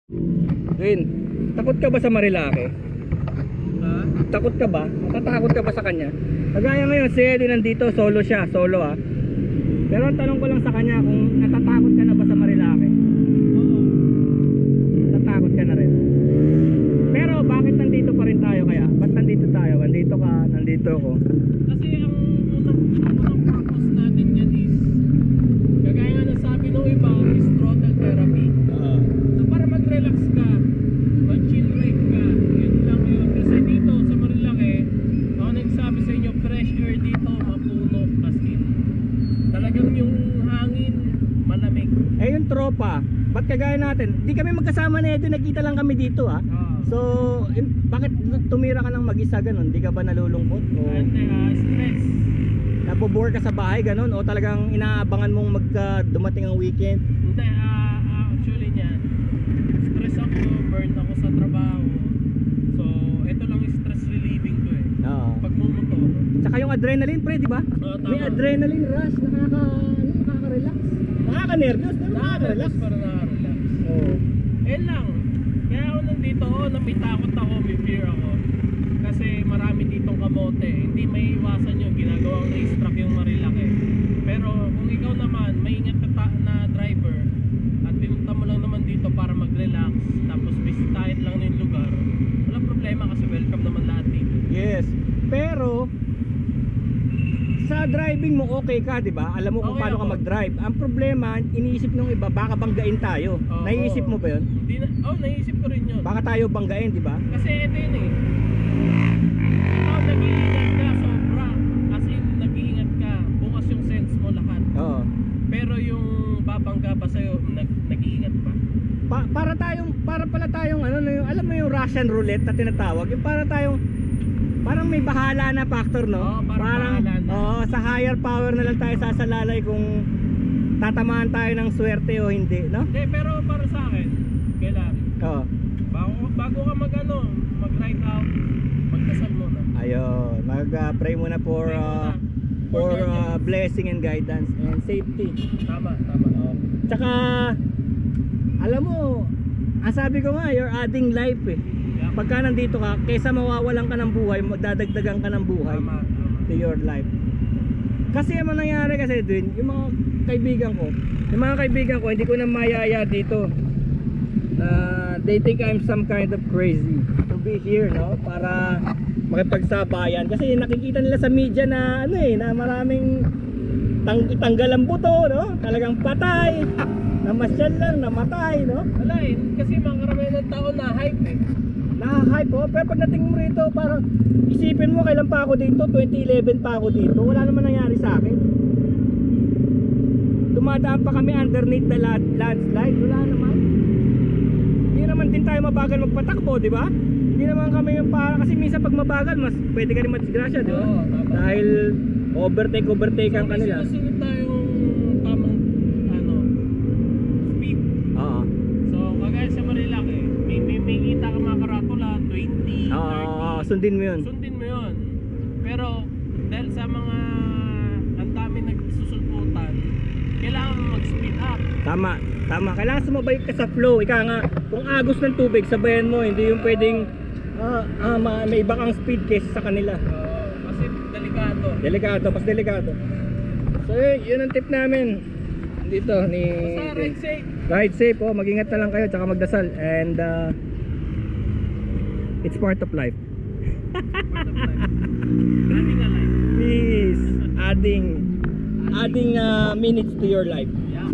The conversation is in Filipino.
Win, takot ka ba sa Marilake? Ha? Takot ka ba? Natatakot ka ba sa kanya? Kagaya ngayon, si Eddie nandito, solo siya, solo ah. Pero ang tanong ko lang sa kanya kung natatakot ka na ba sa Marilake? Oo. Natatakot ka na rin. Pero bakit nandito pa rin tayo kaya? Ba't nandito tayo? Nandito ka, nandito ako. Kasi ang unang purpose natin dyan is, kagaya nga nasabi ng iba, is throttle therapy. So para mag-relax ka, mag-chill ride ka, yun lang yun. Kasi dito sa Marilake, ako nagsabi sa inyo, fresh air dito, mapuno, as in. Talagang yung hangin, malamig. Eh yung tropa, ba't kagaya natin? Di kami magkasama na ito, nakita lang kami dito ah. So, bakit tumira ka ng mag-isa ganun? Di ka ba nalulungkot? O Stress. nabobore ka sa bahay ganun? O talagang inaabangan mong dumating ang weekend? Hindi, actually niyan, stress ako, burn ako sa trabaho. So, ito lang yung stress relieving ko eh. Oo. Pagmumoto. Tsaka yung adrenaline pre, di ba? Oo, tama. May adrenaline rush, nakaka-relax. Nakaka-nervous, pero nakaka-relax. Para nakaka-relax. Oo. Eh lang. Kaya ako nandito, may takot ako, may fear ako. Kasi marami ditong kamote. Hindi may iwasan yun. Ginagawang racetrack yung Marilake. Pero kung ikaw naman, maingat ka na driver at pinunta mo lang naman dito para mag-relax, tapos bisitahin lang yung lugar, walang problema kasi welcome naman lahat dito. Yes. Pero sa driving mo okay ka, 'di ba? Alam mo kung Okay paano ka ako. mag-drive. Ang problema, iniisip nung iba baka banggain tayo. Oo. Naiisip mo ba 'yon? Naisip ko rin yun. Baka tayo banggain, 'di ba? Kasi ito yun eh. Ikaw nag-iingat ka sobra. As in, nag-iingat ka. Bukas yung sense mo lahat. Oo. Pero yung babangga pa sa'yo, nag-iingat pa. Para pala tayong ano, yung, alam mo yung Russian roulette na tinatawag, yung parang may bahala na factor, no? Oo, parang bahala na. Oo, sa higher power na lang tayo sasalalay kung tatamaan tayo ng swerte o hindi, no? Hindi, pero para sa akin, kailangan. Oo. Bago ka mag-ride out, magdasal muna. Ayun, mag-pray muna for Pray muna. for guidance. blessing and guidance and safety. Tama. Tsaka alam mo, ang sabi ko nga, you're adding life eh. Yeah. Pagka nandito ka, kaysa mawawalan ka ng buhay, magdadagdagan ka ng buhay Tama. to your life. Kasi ang nangyari kasi din, yung mga kaibigan ko, hindi ko na mayaya dito. They think I'm some kind of crazy to be here, no? Para makipagsabayan. Kasi nakikita nila sa media na na maraming tanggal ang buto, no? Talagang patay. Namasyal lang, namatay, no? Wala eh, kasi mga karamihan ng tao na hype eh. Naka-hype po, pero pagdating mo rito, parang isipin mo kailan pa ako dito, 2011 pa ako dito, wala naman nangyari sa akin. Dumadaan pa kami underneath the landslide, wala naman. Hindi naman din tayo mabagal magpatakbo, di ba? Hindi naman kami yung kasi minsan pag mabagal, mas pwede ka rin madisgrasya, di ba? Oo, tama. Dahil overtake ang kanila. Sinusunod tayong tamang speed. Oo. So kagaya sa Marilake, may kita ka mga karatula 20, 30. Oo, sundin mo yun. Sundin mo yun. Pero dahil sa mga ang dami nagsusulputan, kailangan mo mag-speed up. Tama. Kailangan sumabay ka sa flow. Ika nga, kung agos ng tubig, sabayan mo. Hindi yung pwedeng may iba kang speed case sa kanila. Kasi delikado. Delikado. So yun ang tip namin dito ni Basta ride safe. Ride safe, mag-ingat na lang kayo tsaka magdasal. And it's part of life. Part of life. Running a life. Please, adding minutes to your life. Yeah.